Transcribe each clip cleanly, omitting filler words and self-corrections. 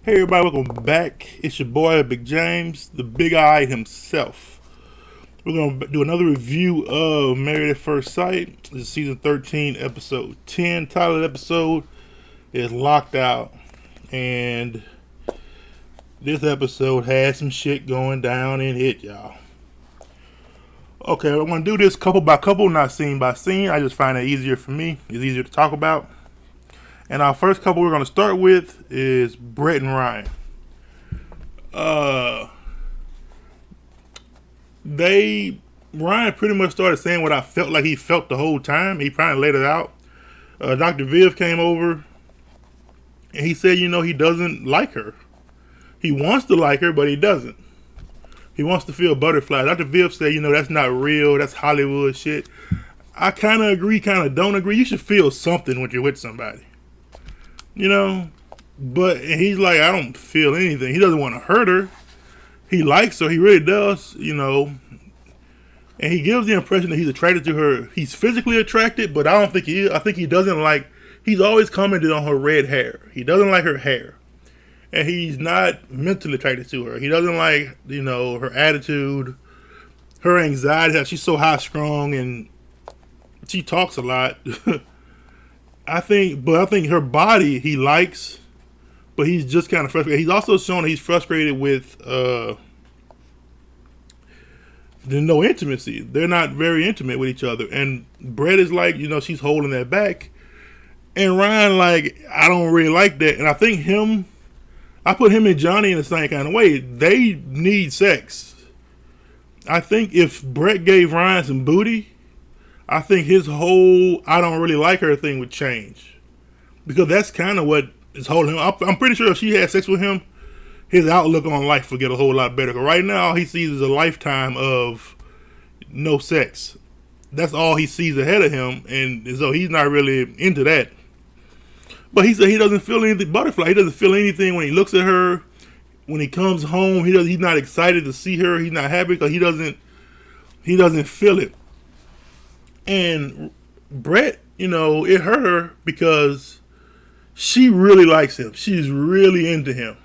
Hey everybody, welcome back. It's your boy Big James, the Big Eye himself. We're going to do another review of Married at First Sight. This is season 13, episode 10. Title of the episode is Locked Out. And this episode has some shit going down in it, y'all. Okay, I'm going to do this couple by couple, not scene by scene. I just find it easier for me. It's easier to talk about. And our first couple we're going to start with is Brett and Ryan. Ryan pretty much started saying what I felt like he felt the whole time. He probably laid it out. Dr. Viv came over and he said, he doesn't like her. He wants to like her, but he doesn't. He wants to feel butterflies. Dr. Viv said, that's not real. That's Hollywood shit. I kind of agree, kind of don't agree. You should feel something when you're with somebody. But he's like, I don't feel anything. He doesn't want to hurt her. He likes her. He really does, And he gives the impression that he's attracted to her. He's physically attracted, but I don't think he is. I think he doesn't like, he's always commented on her red hair. He doesn't like her hair. And he's not mentally attracted to her. He doesn't like, her attitude, her anxiety. She's so high strung and she talks a lot. I think her body he likes, but he's just kind of frustrated. He's also shown that he's frustrated with the no intimacy. They're not very intimate with each other. And Brett is like, she's holding that back. And Ryan like, I don't really like that. And I think I put him and Johnny in the same kind of way. They need sex. I think if Brett gave Ryan some booty, I think his whole I don't really like her thing would change. Because that's kind of what is holding him. I'm pretty sure if she had sex with him, his outlook on life would get a whole lot better. Because right now, all he sees is a lifetime of no sex. That's all he sees ahead of him. And so he's not really into that. But he said he doesn't feel anything butterfly. He doesn't feel anything when he looks at her. When he comes home, he's not excited to see her. He's not happy because he doesn't feel it. And Brett, it hurt her because she really likes him. She's really into him.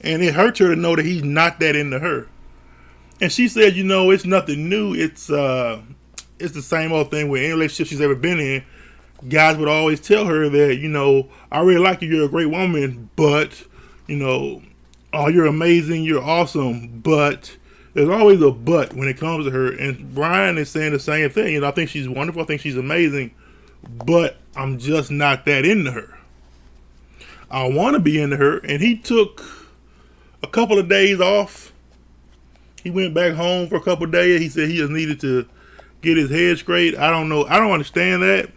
And it hurts her to know that he's not that into her. And she said, it's nothing new. It's the same old thing with any relationship she's ever been in. Guys would always tell her that, I really like you. You're a great woman. But, oh, you're amazing. You're awesome. But there's always a but when it comes to her. And Brian is saying the same thing. I think she's wonderful. I think she's amazing. But I'm just not that into her. I want to be into her. And he took a couple of days off. He went back home for a couple of days. He said he just needed to get his head straight. I don't know. I don't understand that.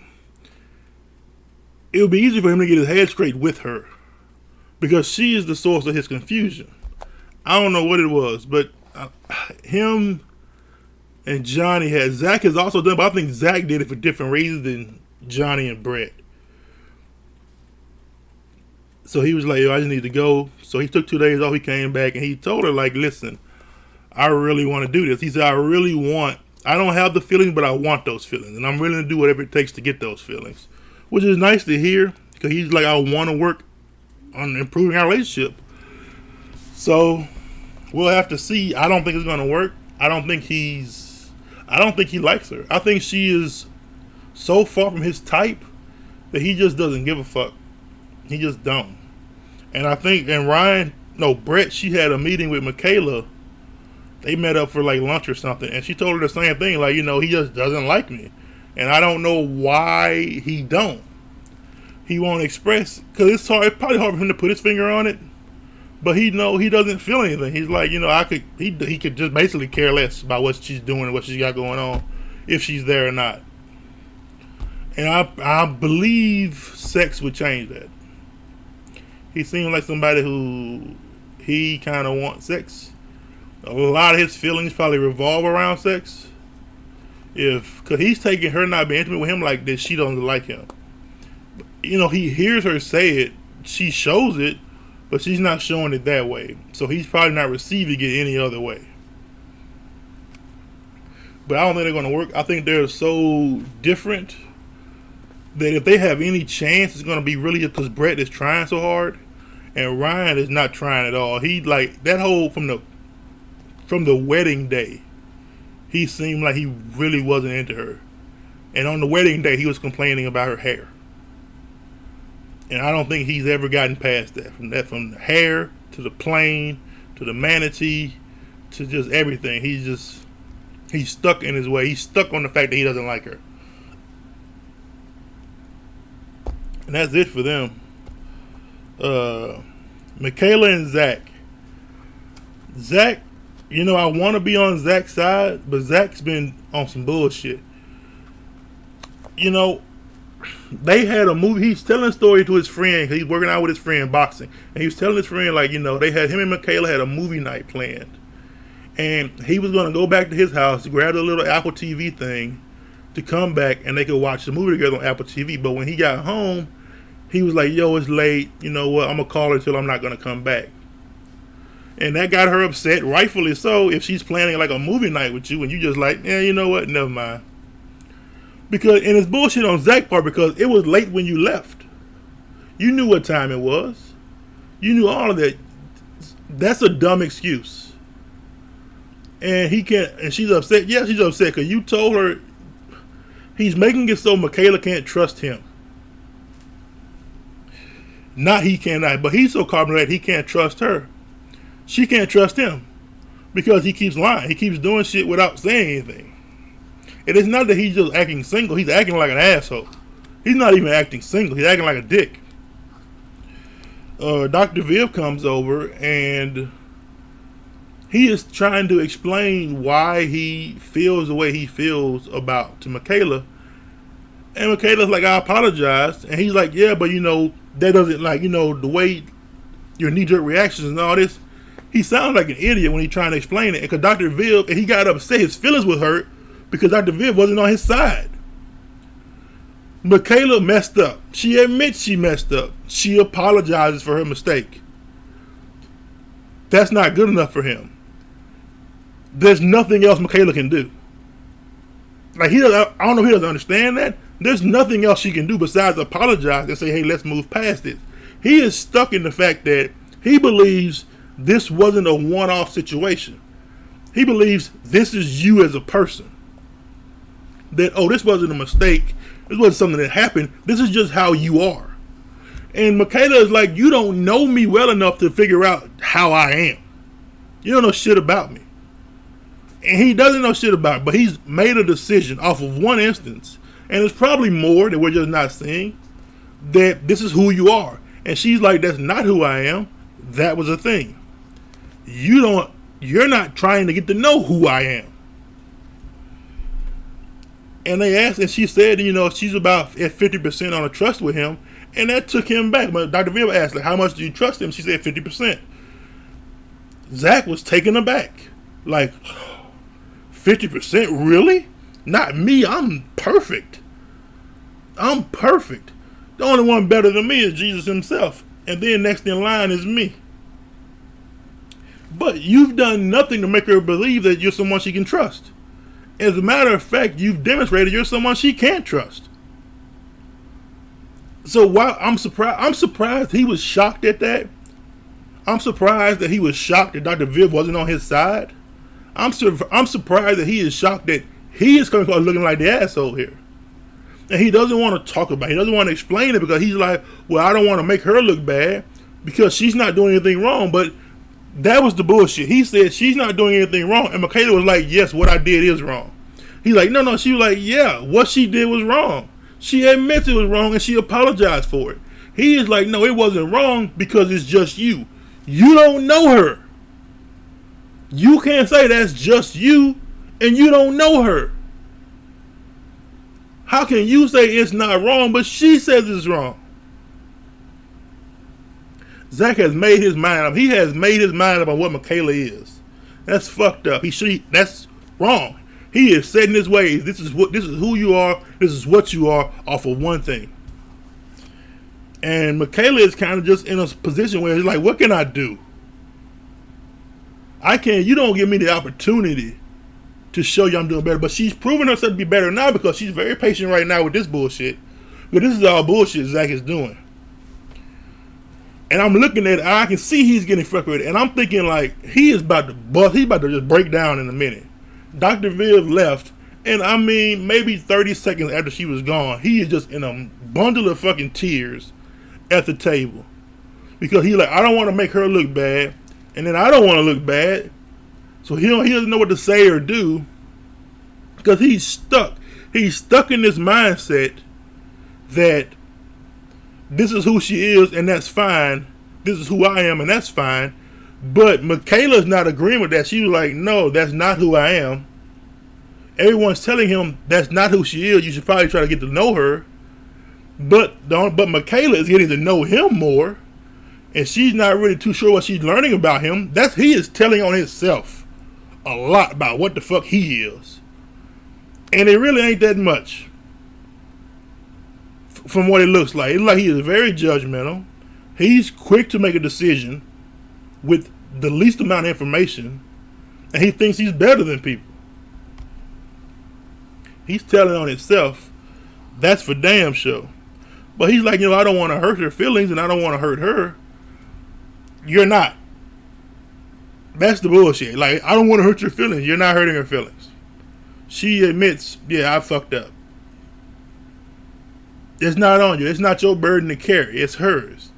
It would be easy for him to get his head straight with her. Because she is the source of his confusion. I don't know what it was. But him and Johnny had, Zach has also done, but I think Zach did it for different reasons than Johnny and Brett. So he was like, I just need to go. So he took 2 days off. He came back and he told her, like, listen, I really want to do this. He said, I don't have the feelings, but I want those feelings. And I'm willing to do whatever it takes to get those feelings. Which is nice to hear. Because he's like, I want to work on improving our relationship. So we'll have to see. I don't think it's going to work. I don't think he likes her. I think she is so far from his type that he just doesn't give a fuck. He just don't. And I think, Brett, she had a meeting with Michaela. They met up for like lunch or something. And she told her the same thing. Like, he just doesn't like me. And I don't know why he don't. He won't express. Because it's probably hard for him to put his finger on it. But he doesn't feel anything. He's like, he could just basically care less about what she's doing and what she's got going on, if she's there or not. And I believe sex would change that. He seems like somebody who he kind of wants sex. A lot of his feelings probably revolve around sex. Because he's taking her not being intimate with him like this, she doesn't like him. He hears her say it, she shows it, but she's not showing it that way. So he's probably not receiving it any other way. But I don't think they're going to work. I think they're so different that if they have any chance, it's going to be really because Brett is trying so hard. And Ryan is not trying at all. He like that whole from the wedding day, he seemed like he really wasn't into her. And on the wedding day, he was complaining about her hair. And I don't think he's ever gotten past that. From the hair to the plane to the manatee to just everything. He's stuck in his way. He's stuck on the fact that he doesn't like her. And that's it for them. Michaela and Zach. Zach, I want to be on Zach's side, but Zach's been on some bullshit. They had a movie. He's telling a story to his friend. He's working out with his friend boxing, and he was telling his friend they had him and Michaela had a movie night planned, and he was going to go back to his house, grab a little Apple TV thing, to come back and they could watch the movie together on Apple TV. But when he got home, he was like, "Yo, it's late. You know what? I'm gonna call her till I'm not gonna come back." And that got her upset, rightfully so. If she's planning like a movie night with you, and you just like, yeah, you know what? Never mind. And it's bullshit on Zach's part because it was late when you left. You knew what time it was. You knew all of that. That's a dumb excuse. And he can't. And she's upset. Yeah, she's upset because you told her. He's making it so Michaela can't trust him. Not he cannot, but he's so carbonated he can't trust her. She can't trust him because he keeps lying. He keeps doing shit without saying anything. And it's not that he's just acting single. He's acting like an asshole. He's not even acting single. He's acting like a dick. Dr. Viv comes over and he is trying to explain why he feels the way he feels to Michaela. And Michaela's like, I apologize. And he's like, yeah, but that doesn't the way your knee-jerk reactions and all this. He sounds like an idiot when he's trying to explain it. Because Dr. Viv, and he got upset, his feelings were hurt because Dr. Viv wasn't on his side. Michaela messed up. She admits she messed up. She apologizes for her mistake. That's not good enough for him. There's nothing else Michaela can do. I don't know if he doesn't understand that. There's nothing else she can do besides apologize and say, hey, let's move past it. He is stuck in the fact that he believes this wasn't a one-off situation. He believes this is you as a person. That, this wasn't a mistake. This wasn't something that happened. This is just how you are. And Michaela is like, you don't know me well enough to figure out how I am. You don't know shit about me. And he doesn't know shit about it, but he's made a decision off of one instance. And it's probably more that we're just not seeing. That this is who you are. And she's like, that's not who I am. That was a thing. You're not trying to get to know who I am. And they asked, and she said, she's about at 50% on a trust with him. And that took him back. But Dr. Viv asked, how much do you trust him? She said 50%. Zach was taken aback. Like, 50%? Really? Not me. I'm perfect. I'm perfect. The only one better than me is Jesus himself. And then next in line is me. But you've done nothing to make her believe that you're someone she can trust. As a matter of fact, you've demonstrated you're someone she can't trust. So while I'm surprised he was shocked at that. I'm surprised that he was shocked that Dr. Viv wasn't on his side. I'm surprised that he is shocked that he is coming across looking like the asshole here. And he doesn't want to talk about it. He doesn't want to explain it because he's like, well, I don't want to make her look bad because she's not doing anything wrong. But that was the bullshit. He said she's not doing anything wrong. And Michaela was like, yes, what I did is wrong. He's like, no. She was like, yeah, what she did was wrong. She admits it was wrong and she apologized for it. He is like, no, it wasn't wrong because it's just you. You don't know her. You can't say that's just you and you don't know her. How can you say it's not wrong, but she says it's wrong? Zach has made his mind up. He has made his mind up on what Michaela is. That's fucked up. That's wrong. He is set in his ways. This is who you are. This is what you are off of one thing. And Michaela is kind of just in a position where it's like, what can I do? You don't give me the opportunity to show you I'm doing better. But she's proven herself to be better now because she's very patient right now with this bullshit. But this is all bullshit Zach is doing. And I'm looking at it, I can see he's getting frustrated. And I'm thinking, like, he is about to bust. He's about to just break down in a minute. Dr. Viv left. And I mean, maybe 30 seconds after she was gone, he is just in a bundle of fucking tears at the table. Because he's like, I don't want to make her look bad. And then I don't want to look bad. So he doesn't know what to say or do. Because he's stuck. He's stuck in this mindset that this is who she is and that's fine. This is who I am and that's fine. But Michaela's not agreeing with that. She was like, no, that's not who I am. Everyone's telling him that's not who she is. You should probably try to get to know her. But Michaela is getting to know him more. And she's not really too sure what she's learning about him. He is telling on himself a lot about what the fuck he is. And it really ain't that much. From what it looks like. It's like he is very judgmental. He's quick to make a decision with the least amount of information. And he thinks he's better than people. He's telling on himself. That's for damn sure. But he's like, I don't want to hurt her feelings and I don't want to hurt her. You're not. That's the bullshit. Like, I don't want to hurt your feelings. You're not hurting her feelings. She admits, yeah, I fucked up. It's not on you. It's not your burden to carry. It's hers.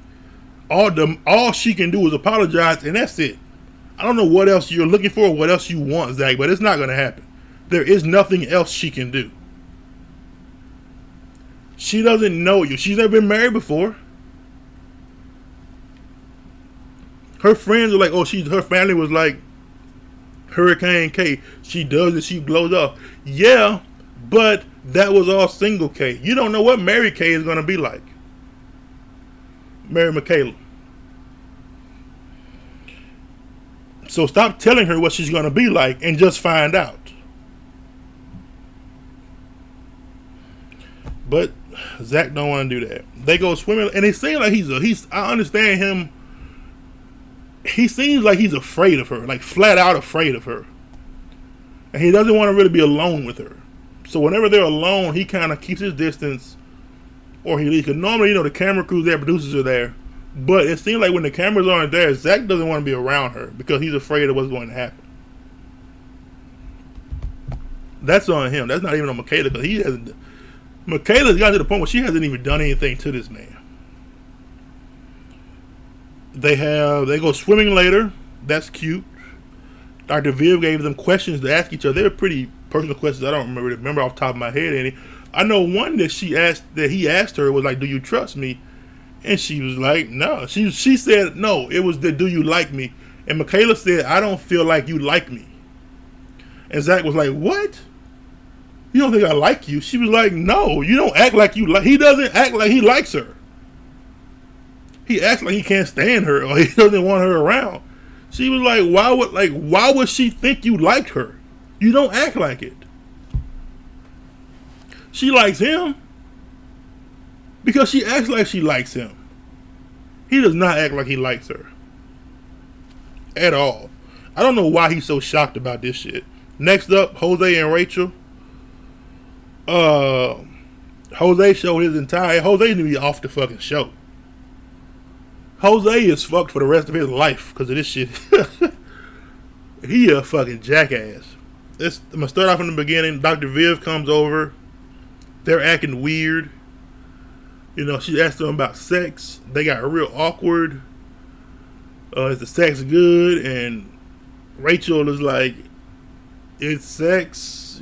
All she can do is apologize, and that's it. I don't know what else you're looking for, what else you want, Zach, but it's not going to happen. There is nothing else she can do. She doesn't know you. She's never been married before. Her friends are like, her family was like Hurricane K. She does it, she blows up. Yeah, but that was all single K. You don't know what Mary K is going to be like. Mary Michaela. So stop telling her what she's going to be like and just find out. But Zach don't want to do that. They go swimming, and it seems like I understand him. He seems like he's afraid of her, like flat out afraid of her. And he doesn't want to really be alone with her. So whenever they're alone, he kind of keeps his distance, or he leaves. Because normally, the camera crew's there, producers are there. But it seems like when the cameras aren't there, Zach doesn't want to be around her because he's afraid of what's going to happen. That's on him. That's not even on Michaela, because Michaela's gotten to the point where she hasn't even done anything to this man. They go swimming later. That's cute. Dr. Viv gave them questions to ask each other. They were pretty personal questions. I don't remember off the top of my head any. I know one that he asked her was like, "Do you trust me?" And she was like, "No." She said, "No." It was the "Do you like me?" And Michaela said, "I don't feel like you like me." And Zach was like, "What? You don't think I like you?" She was like, "No, you don't act like you like." He doesn't act like he likes her. He acts like he can't stand her or he doesn't want her around. She was like, why would she think you liked her? You don't act like it. She likes him because she acts like she likes him. He does not act like he likes her at all. I don't know why he's so shocked about this shit. Next up, Jose and Rachel. Jose showed his entire. Jose need to be off the fucking show. Jose is fucked for the rest of his life because of this shit. He a fucking jackass. I'm gonna start off from the beginning. Dr. Viv comes over. They're acting weird. She asked them about sex. They got real awkward. Is the sex good? And Rachel is like, it's sex.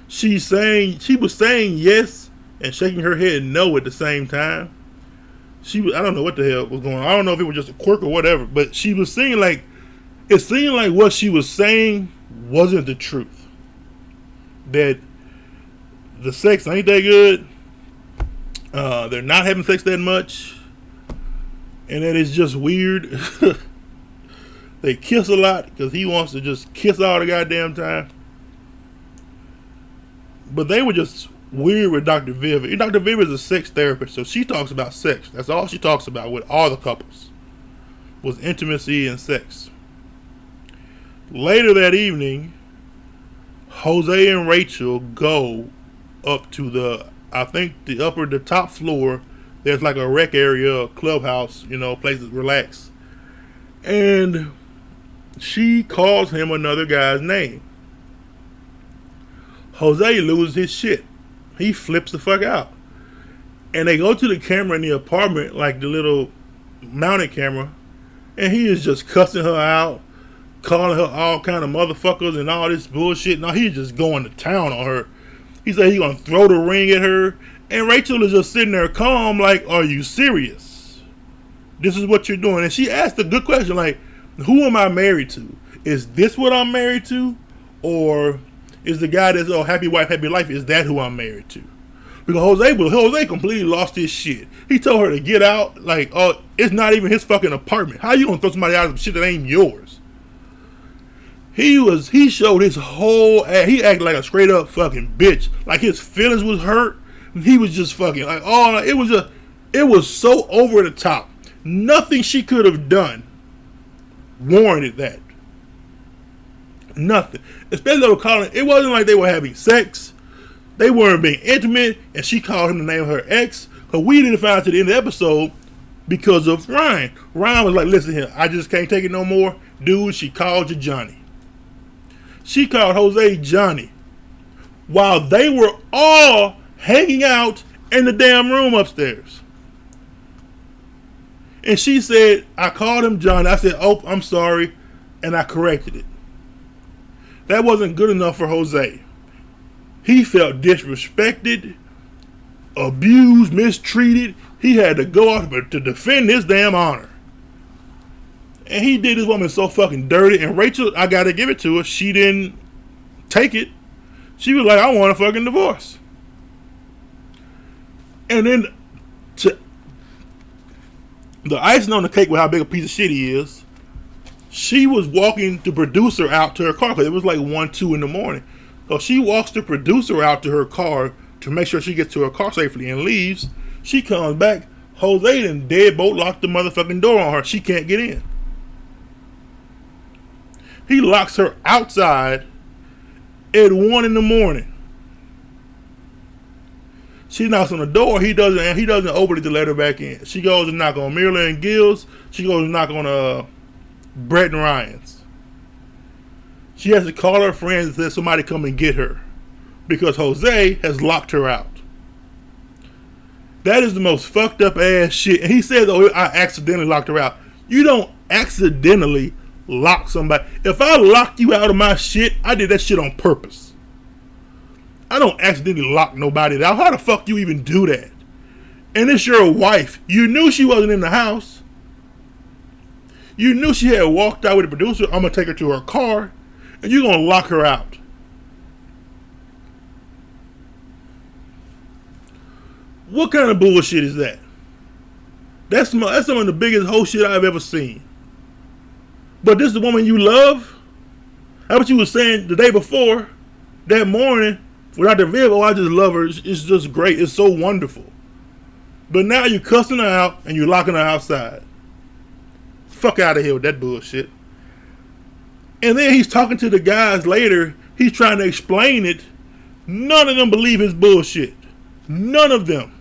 She was saying yes and shaking her head no at the same time. I don't know what the hell was going on. I don't know if it was just a quirk or whatever, but she was saying it seemed like what she was saying wasn't the truth. That the sex ain't that good. They're not having sex that much. And that it's just weird. They kiss a lot because he wants to just kiss all the goddamn time. But they were just weird with Dr. Viv. Dr. Viv is a sex therapist, so she talks about sex. That's all she talks about with all the couples. Was intimacy and sex. Later that evening, Jose and Rachel go up to the top floor There's like a rec area, clubhouse, places to relax. And she calls him another guy's name. Jose loses his shit. He flips the fuck out. And they go to the camera in the apartment, like the little mounted camera, and he is just cussing her out, calling her all kind of motherfuckers and all this bullshit. Now he's just going to town on her. He said he's gonna throw the ring at her, and Rachel is just sitting there calm, like, "Are you serious? This is what you're doing?" And she asked a good question, like, "Who am I married to? Is this what I'm married to, or is the guy that's happy wife, happy life? Is that who I'm married to?" Because Jose completely lost his shit. He told her to get out, like, "Oh, it's not even his fucking apartment. How you gonna throw somebody out of shit that ain't yours?" He showed his whole ass. He acted like a straight up fucking bitch. Like his feelings was hurt. He was just fucking like, it was so over the top. Nothing she could have done warranted that. Nothing. Especially they were calling. It wasn't like they were having sex. They weren't being intimate, and she called him the name of her ex. Because we didn't find out to the end of the episode because of Ryan. Ryan was like, "Listen here, I just can't take it no more. Dude, she called you Johnny." She called Jose Johnny while they were all hanging out in the damn room upstairs. And she said, "I called him Johnny." I said, "Oh, I'm sorry," and I corrected it. That wasn't good enough for Jose. He felt disrespected, abused, mistreated. He had to go out to defend his damn honor. And he did this woman so fucking dirty. And Rachel, I gotta give it to her, she didn't take it. She was like, "I want a fucking divorce." And then the icing on the cake with how big a piece of shit he is, she was walking the producer out to her car because it was like 1, 2 in the morning. So she walks the producer out to her car to make sure she gets to her car safely and leaves. She comes back. Jose and deadbolt locked the motherfucking door on her. She can't get in. He locks her outside at 1 in the morning. She knocks on the door. He doesn't open it to let her back in. She goes to knock on Myrla and Gil's. She goes to knock on Brett and Ryan's. She has to call her friends and say somebody come and get her because Jose has locked her out. That is the most fucked up ass shit. And he says, "Oh, I accidentally locked her out." You don't accidentally lock somebody. If I locked you out of my shit, I did that shit on purpose. I don't accidentally lock nobody out. How the fuck you even do that? And it's your wife. You knew she wasn't in the house. You knew she had walked out with the producer. I'm going to take her to her car. And you're going to lock her out. What kind of bullshit is that? That's some of the biggest whole shit I've ever seen. But this is the woman you love? How about you was saying the day before, that morning, without the vehicle, "Oh, I just love her. It's just great. It's so wonderful." But now you're cussing her out and you're locking her outside. Fuck out of here with that bullshit. And then he's talking to the guys later. He's trying to explain it. None of them believe his bullshit. None of them.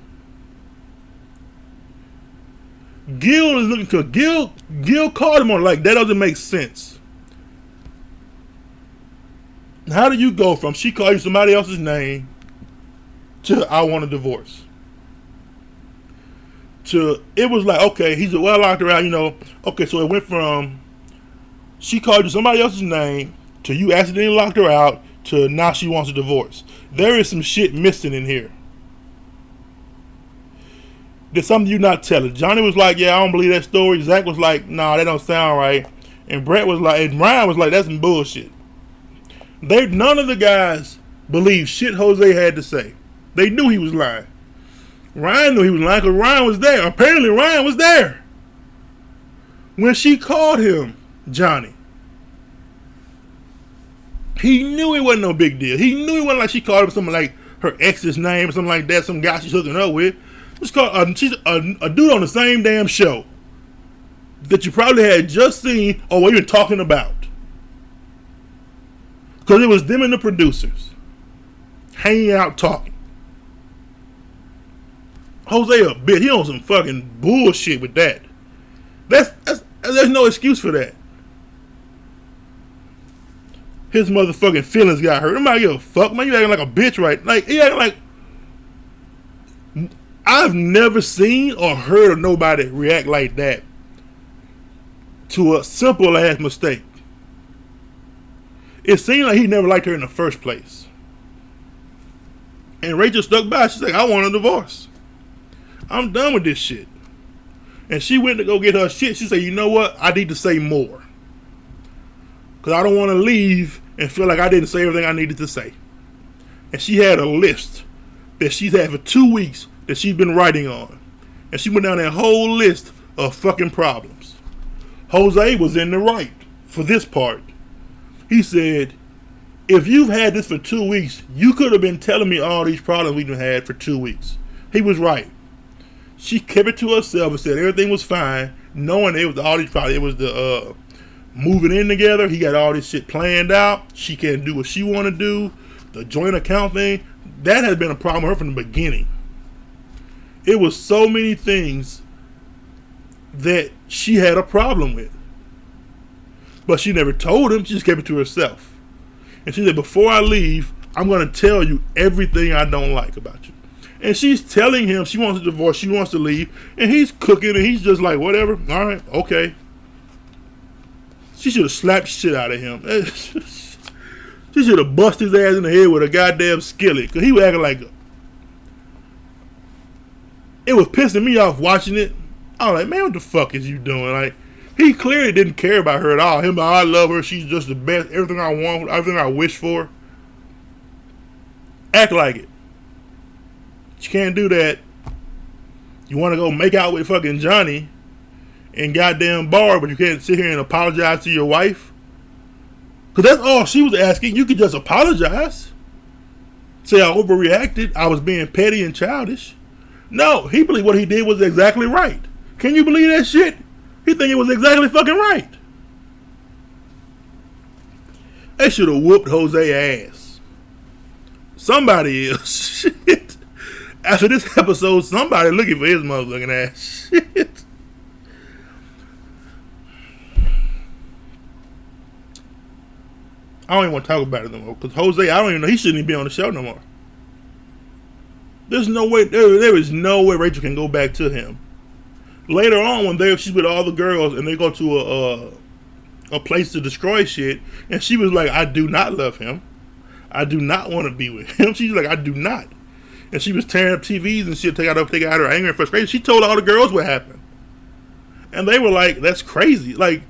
Gil is looking to Gil called him on like that doesn't make sense. How do you go from she called you somebody else's name to "I want a divorce"? To it was like, okay, he's well locked her out, Okay, so it went from she called you somebody else's name to you accidentally locked her out to now she wants a divorce. There is some shit missing in here. There's something you're not telling. Johnny was like, "Yeah, I don't believe that story." Zach was like, "Nah, that don't sound right." And Brett was like, and Ryan was like, "That's some bullshit." None of the guys believed shit Jose had to say. They knew he was lying. Ryan knew he was lying because Ryan was there. Apparently Ryan was there when she called him Johnny. He knew it wasn't no big deal. He knew it wasn't like she called him something like her ex's name or something like that, some guy she's hooking up with. She's a dude on the same damn show that you probably had just seen or were even talking about. Because it was them and the producers hanging out talking. Jose a bitch. He on some fucking bullshit with that. There's no excuse for that. His motherfucking feelings got hurt. I'm not give a fuck, man. You acting like a bitch, right? Like, he acting like. I've never seen or heard of nobody react like that to a simple ass mistake. It seemed like he never liked her in the first place. And Rachel stuck by. She's like, I want a divorce. I'm done with this shit. And she went to go get her shit. She said, you know what? I need to say more. Because I don't want to leave and feel like I didn't say everything I needed to say. And she had a list that she's had for 2 weeks that she's been writing on. And she went down that whole list of fucking problems. Jose was in the right for this part. He said, if you've had this for 2 weeks, you could have been telling me all these problems we've had for 2 weeks. He was right. She kept it to herself and said everything was fine, knowing it was all these problems. It was the moving in together. He got all this shit planned out. She can't do what she want to do. The joint account thing, that has been a problem with her from the beginning. It was so many things that she had a problem with. But she never told him. She just kept it to herself. And she said, before I leave, I'm going to tell you everything I don't like about you. And she's telling him she wants a divorce. She wants to leave. And he's cooking. And he's just like, whatever. All right. Okay. She should have slapped shit out of him. She should have busted his ass in the head with a goddamn skillet. Because he was acting like... It was pissing me off watching it. I was like, man, what the fuck is you doing? Like, he clearly didn't care about her at all. Him, I love her. She's just the best. Everything I want. Everything I wish for. Act like it. You can't do that. You want to go make out with fucking Johnny in goddamn bar, but you can't sit here and apologize to your wife? Because that's all she was asking. You could just apologize. Say I overreacted. I was being petty and childish. No, he believed what he did was exactly right. Can you believe that shit? He think it was exactly fucking right. They should have whooped Jose ass. Somebody is. Shit. After this episode, somebody looking for his motherfucking ass. Shit. I don't even want to talk about it no more. Because Jose, I don't even know. He shouldn't even be on the show no more. There's no way. There is no way Rachel can go back to him. Later on, when she's with all the girls and they go to a place to destroy shit, and she was like, I do not love him. I do not want to be with him. She's like, I do not. And she was tearing up TVs and shit, take out her anger and frustration. She told all the girls what happened. And they were like, that's crazy. Like,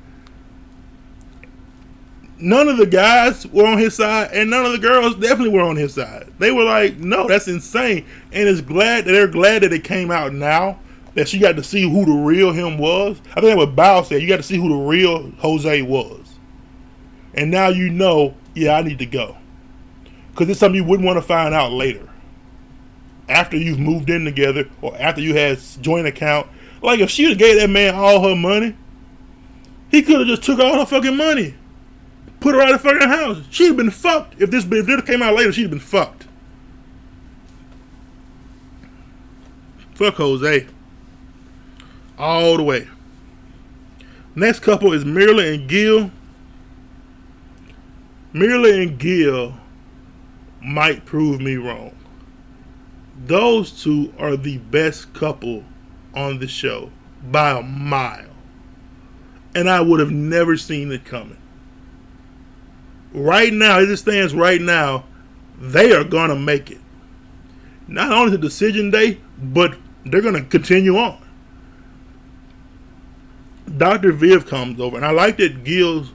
none of the guys were on his side, and none of the girls definitely were on his side. They were like, no, that's insane. And they're glad that it came out now, that she got to see who the real him was. I think that's what Bao said. You got to see who the real Jose was. And now you know, yeah, I need to go. Because it's something you wouldn't want to find out later. After you've moved in together, or after you had joint account. Like, if she would have gave that man all her money, he could have just took all her fucking money. Put her out of the fucking house. She'd have been fucked. If this came out later, she'd have been fucked. Fuck Jose. All the way. Next couple is Myrla and Gil. Myrla and Gil might prove me wrong. Those two are the best couple on the show by a mile. And I would have never seen it coming. Right now, as it stands right now, they are going to make it. Not only the decision day, but they're going to continue on. Dr. Viv comes over, and I like that Gil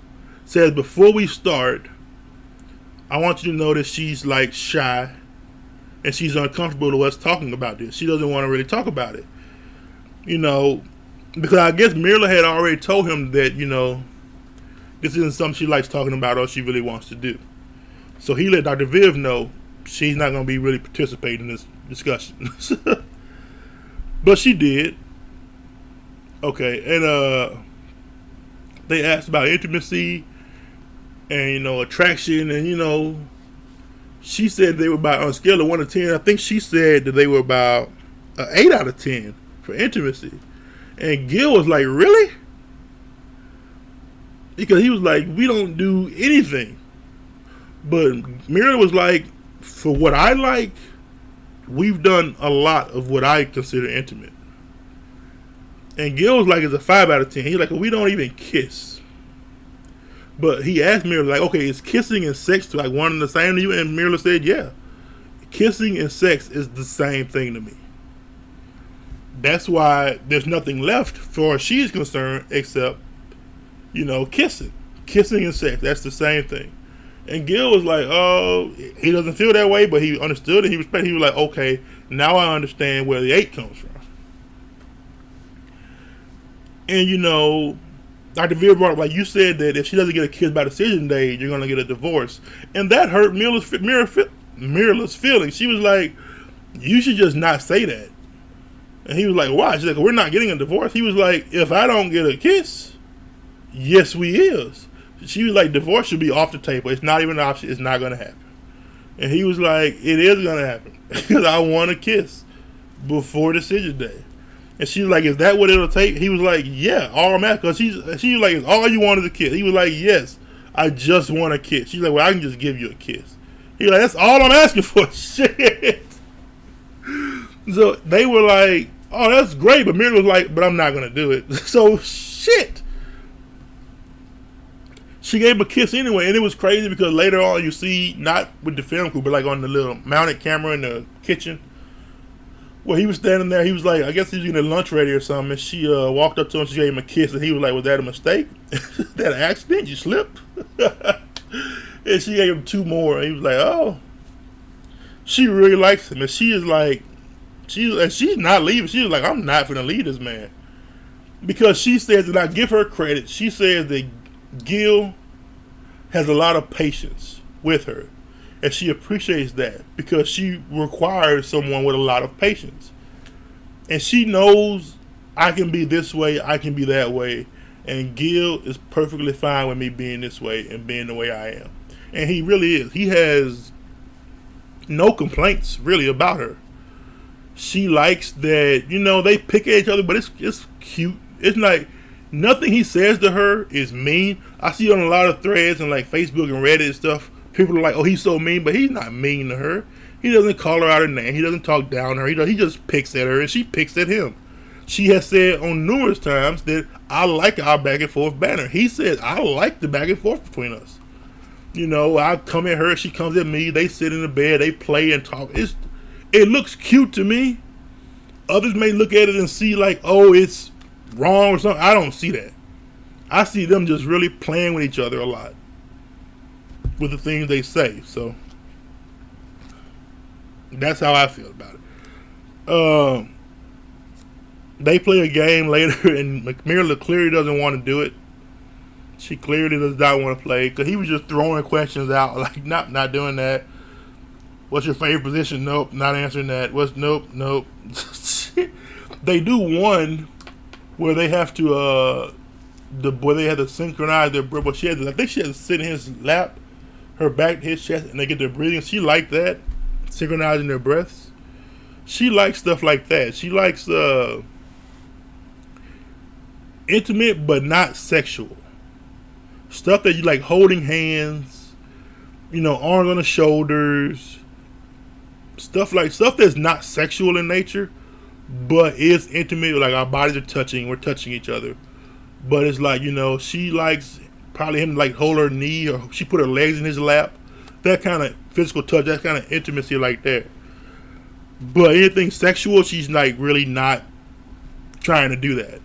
says, before we start, I want you to know that she's like shy, and she's uncomfortable with us talking about this. She doesn't want to really talk about it. You know, because I guess Myrla had already told him that, you know, this isn't something she likes talking about or she really wants to do. So he let Dr. Viv know she's not going to be really participating in this discussion. But she did. Okay, and they asked about intimacy and, you know, attraction, and, you know, she said they were about, on a scale of 1 to 10, I think she said that they were about an 8 out of 10 for intimacy. And Gil was like, really? Because he was like, we don't do anything. But Mira was like, for what I like, we've done a lot of what I consider intimate. And Gil was like, it's a 5 out of 10. He's like, well, we don't even kiss. But he asked Mira, like, okay, is kissing and sex like one and the same to you? And Mira said, yeah. Kissing and sex is the same thing to me. That's why there's nothing left for she's concerned except, kissing. Kissing and sex. That's the same thing. And Gil was like, oh, he doesn't feel that way, but he understood and he respected. He was like, okay, now I understand where the 8 comes from. And, Dr. Veer brought up, like you said, that if she doesn't get a kiss by decision day, you're going to get a divorce. And that hurt Mira's feelings. She was like, you should just not say that. And he was like, why? She's like, we're not getting a divorce. He was like, if I don't get a kiss, yes, we is. She was like, divorce should be off the table. It's not even an option. It's not going to happen. And he was like, it is going to happen. Because I want a kiss before decision day. And she was like, is that what it'll take? He was like, yeah, all I'm asking. Because she was like, all you want is a kiss. He was like, yes, I just want a kiss. She's like, well, I can just give you a kiss. He was like, that's all I'm asking for. Shit. So they were like, oh, that's great. But Mira was like, but I'm not going to do it. So, shit. She gave him a kiss anyway. And it was crazy because later on you see, not with the film crew, but like on the little mounted camera in the kitchen, where he was standing there. He was like, I guess he was getting lunch ready or something. And she walked up to him. She gave him a kiss. And he was like, was that a mistake? That an accident? You slipped? And she gave him 2 more. And he was like, oh. She really likes him. And she is like, she's not leaving. She was like, I'm not going to leave this man. Because she says, and I give her credit, she says that Gil has a lot of patience with her. And she appreciates that because she requires someone with a lot of patience. And she knows I can be this way, I can be that way. And Gil is perfectly fine with me being this way and being the way I am. And he really is. He has no complaints really about her. She likes that, they pick at each other, but it's cute. It's like nothing he says to her is mean. I see on a lot of threads and like Facebook and Reddit and stuff, people are like, oh, he's so mean, but he's not mean to her. He doesn't call her out her name. He doesn't talk down her. He just picks at her and she picks at him. She has said on numerous times that I like our back and forth banter. He said, I like the back and forth between us. I come at her, she comes at me. They sit in the bed, they play and talk. It looks cute to me. Others may look at it and see like, oh, it's wrong or something. I don't see that. I see them just really playing with each other a lot with the things they say. So that's how I feel about it. They play a game later, and Mira clearly doesn't want to do it. She clearly does not want to play because he was just throwing questions out, like not doing that. What's your favorite position? Nope, not answering that. Nope. They do one where they have to where they had to synchronize their breath. But I think she had to sit in his lap, her back to his chest, and they get their breathing. She liked that, synchronizing their breaths. She likes stuff like that. She likes intimate but not sexual stuff that you like, holding hands, arms on the shoulders, stuff that's not sexual in nature but is intimate, like our bodies are touching, we're touching each other, but it's like, she likes probably him to like hold her knee, or she put her legs in his lap, that kind of physical touch, that kind of intimacy like that. But anything sexual, she's like really not trying to do that.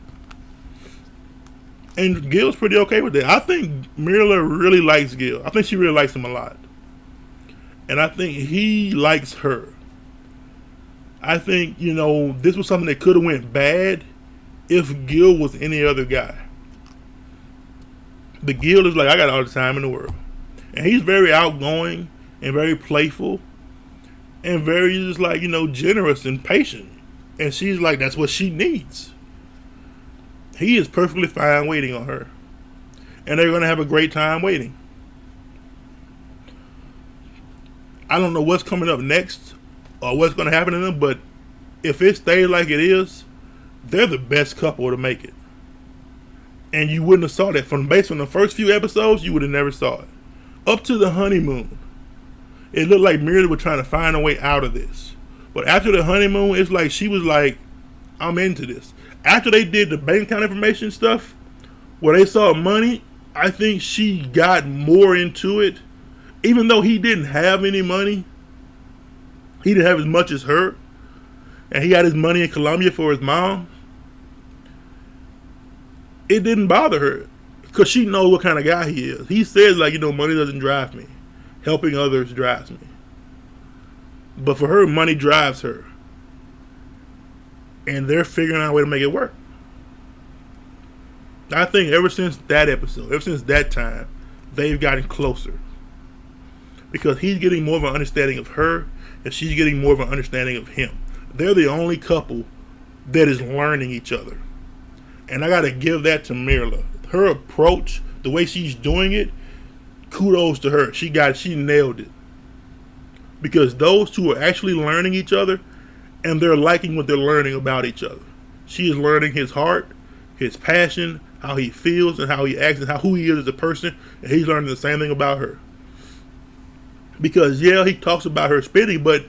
And Gil's pretty okay with that. I think Mira really likes Gil. I think she really likes him a lot. And I think he likes her. I think, this was something that could have went bad if Gil was any other guy. But Gil is like, I got all the time in the world. And he's very outgoing and very playful and very just like, generous and patient. And she's like, that's what she needs. He is perfectly fine waiting on her. And they're going to have a great time waiting. I don't know what's coming up next or what's going to happen to them, but if it stays like it is, they're the best couple to make it. And you wouldn't have saw that based on the first few episodes. You would have never saw it up to the honeymoon. It looked like Myrla was trying to find a way out of this, but after the honeymoon, it's like she was like, "I'm into this." After they did the bank account information stuff, where they saw money, I think she got more into it. Even though he didn't have any money, he didn't have as much as her, and he got his money in Colombia for his mom. It didn't bother her because she knows what kind of guy he is. He says, like, money doesn't drive me. Helping others drives me. But for her, money drives her. And they're figuring out a way to make it work. I think ever since that episode, ever since that time, they've gotten closer. Because he's getting more of an understanding of her, and she's getting more of an understanding of him. They're the only couple that is learning each other. And I got to give that to Myrla. Her approach, the way she's doing it, kudos to her. She nailed it. Because those two are actually learning each other, and they're liking what they're learning about each other. She is learning his heart, his passion, how he feels, and how he acts, and who he is as a person, and he's learning the same thing about her. Because, yeah, he talks about her spitting, but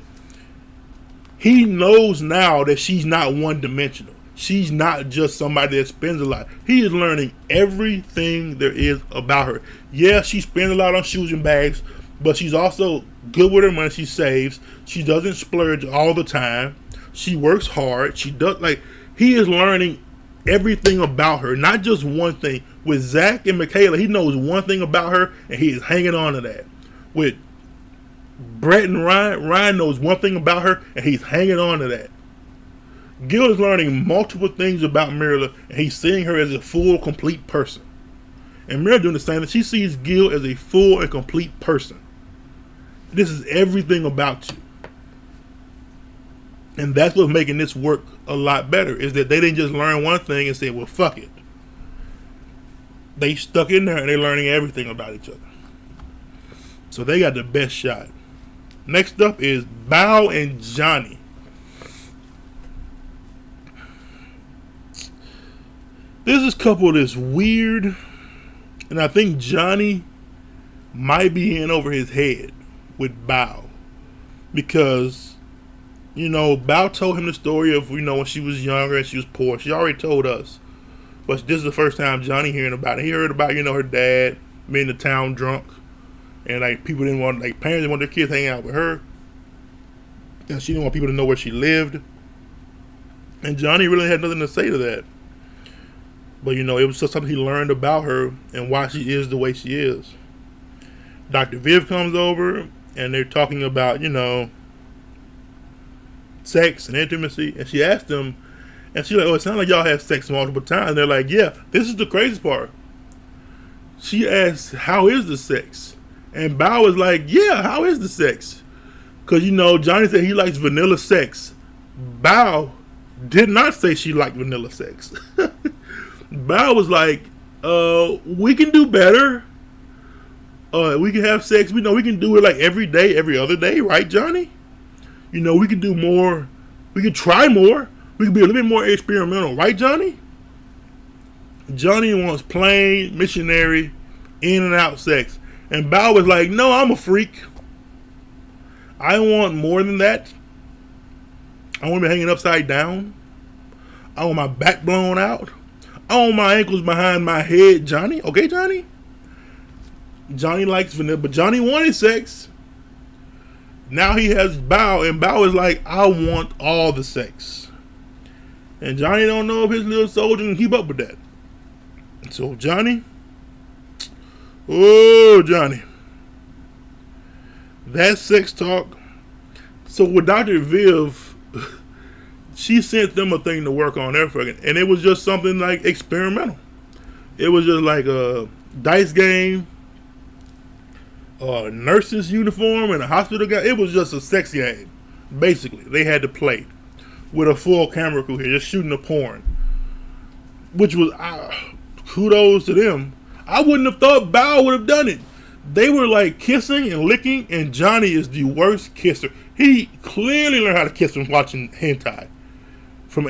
he knows now that she's not one-dimensional. She's not just somebody that spends a lot. He is learning everything there is about her. Yeah, she spends a lot on shoes and bags, but she's also good with her money. She saves. She doesn't splurge all the time. She works hard. He is learning everything about her, not just one thing. With Zach and Michaela, he knows one thing about her, and he is hanging on to that. With Brett and Ryan knows one thing about her, and he's hanging on to that. Gil is learning multiple things about Myrla, and he's seeing her as a full, complete person. And Myrla doing the same thing. She sees Gil as a full and complete person. This is everything about you. And that's what's making this work a lot better, is that they didn't just learn one thing and say, well, fuck it. They stuck in there and they're learning everything about each other. So they got the best shot. Next up is Bao and Johnny. This couple is weird, and I think Johnny might be in over his head with Bao, because Bao told him the story of when she was younger and she was poor. She already told us, but this is the first time Johnny hearing about it. He heard about her dad being in the town drunk, and people didn't want, parents didn't want their kids hanging out with her, and she didn't want people to know where she lived, and Johnny really had nothing to say to that. But, it was just something he learned about her and why she is the way she is. Dr. Viv comes over, and they're talking about, sex and intimacy. And she asked them, and she's like, oh, it sounds like y'all have sex multiple times. And they're like, yeah, this is the crazy part. She asked, how is the sex? And Bao was like, yeah, how is the sex? Because, Johnny said he likes vanilla sex. Bao did not say she liked vanilla sex. Bao was like, we can do better. We can have sex. We can do it every day, every other day, right, Johnny? We can do more. We can try more. We can be a little bit more experimental, right, Johnny? Johnny wants plain, missionary, in and out sex. And Bao was like, no, I'm a freak. I want more than that. I want to be hanging upside down. I want my back blown out. I want my ankles behind my head, Johnny. Okay, Johnny? Johnny likes vanilla, but Johnny wanted sex. Now he has Bao, and Bao is like, I want all the sex. And Johnny don't know if his little soldier can keep up with that. So Johnny, Johnny, that sex talk. So with Dr. Viv, she sent them a thing to work on their fucking, and it was just something experimental. It was just like a dice game, a nurse's uniform, and a hospital guy. It was just a sex game, basically. They had to play with a full camera crew here, just shooting the porn, which was kudos to them. I wouldn't have thought Bao would have done it. They were kissing and licking, and Johnny is the worst kisser. He clearly learned how to kiss from watching hentai. from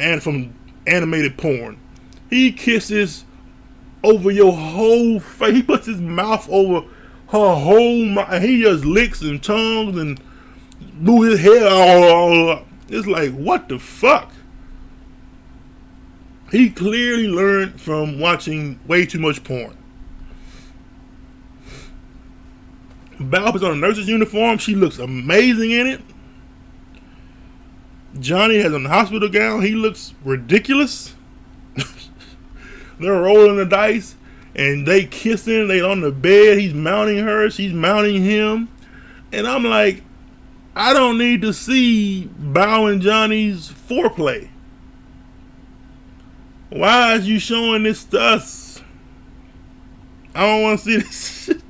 animated porn. He kisses over your whole face. He puts his mouth over her whole mouth, and he just licks and tongues and move his hair all up. It's like, what the fuck? He clearly learned from watching way too much porn. Val puts on a nurse's uniform. She looks amazing in it. Johnny has on a hospital gown. He looks ridiculous. They're rolling the dice and they kissing. They on the bed. He's mounting her. She's mounting him. And I'm like, I don't need to see Bao and Johnny's foreplay. Why is you showing this to us? I don't want to see this shit.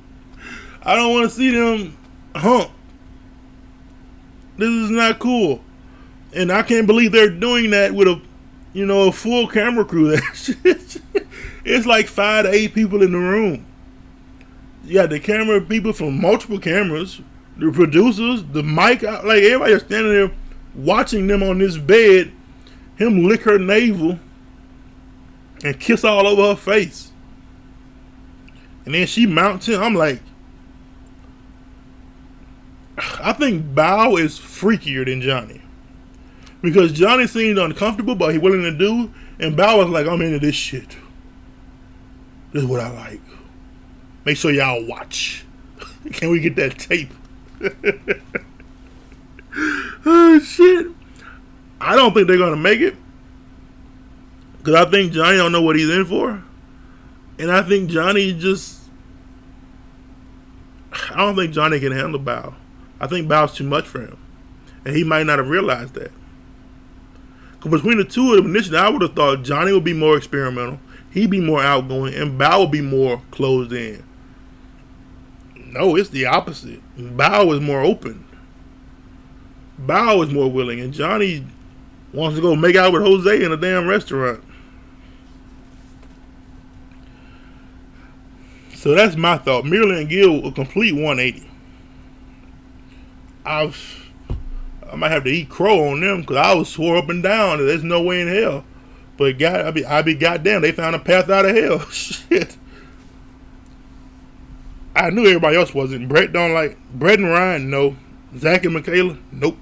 I don't want to see them hump. This is not cool. And I can't believe they're doing that with a full camera crew. It's like 5 to 8 people in the room. You got the camera people from multiple cameras, the producers, the mic, like everybody standing there watching them on this bed, him lick her navel and kiss all over her face. And then she mounts him. I'm like, I think Bao is freakier than Johnny. Because Johnny seemed uncomfortable, but he willing to do. And Bao was like, I'm into this shit. This is what I like. Make sure y'all watch. Can we get that tape? Oh, shit. I don't think they're going to make it. Because I think Johnny don't know what he's in for. And I think Johnny I don't think Johnny can handle Bao. I think Bao's too much for him. And he might not have realized that. Because between the two of them, initially, I would have thought Johnny would be more experimental. He'd be more outgoing. And Bao would be more closed in. No, it's the opposite. Bao is more open. Bao is more willing. And Johnny wants to go make out with Jose in a damn restaurant. So that's my thought. Myrla and Gil, a complete 180. I might have to eat crow on them because I was swore up and down that there's no way in hell. But God, I be goddamn, they found a path out of hell. Shit. I knew everybody else wasn't. Brett and Ryan, no. Zach and Michaela, nope.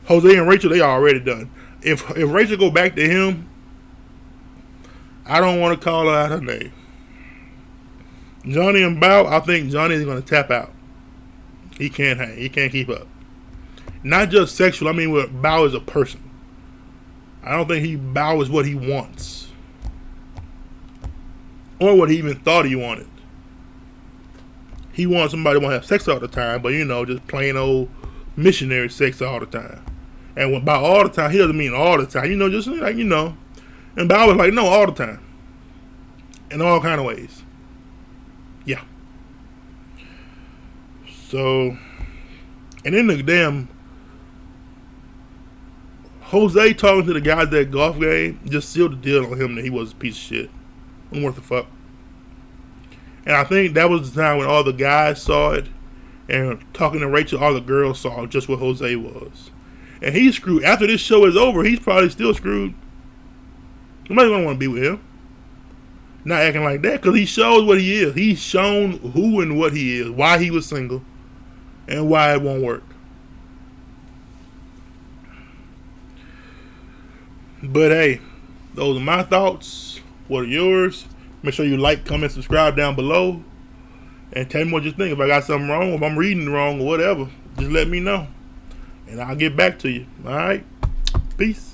Jose and Rachel, they already done. If Rachel go back to him, I don't want to call her out her name. Johnny and Bao, I think Johnny is going to tap out. He can't hang. He can't keep up. Not just sexual. I mean, with Bao as a person. I don't think Bao is what he wants. Or what he even thought he wanted. He wants somebody who want to have sex all the time, but just plain old missionary sex all the time. And when Bao all the time, he doesn't mean all the time. Just like, And Bao was like, no, all the time. In all kind of ways. Yeah. So, and then the damn Jose talking to the guys at that golf game just sealed the deal on him that he was a piece of shit. Wasn't worth the fuck. And I think that was the time when all the guys saw it, and talking to Rachel, all the girls saw just what Jose was. And he's screwed. After this show is over, he's probably still screwed. Nobody's gonna want to be with him. Not acting like that, because he shows what he is. He's shown who and what he is, why he was single, and why it won't work. But hey, those are my thoughts. What are yours? Make sure you like, comment, subscribe down below. And tell me what you think. If I got something wrong, if I'm reading wrong or whatever, just let me know. And I'll get back to you. Alright? Peace.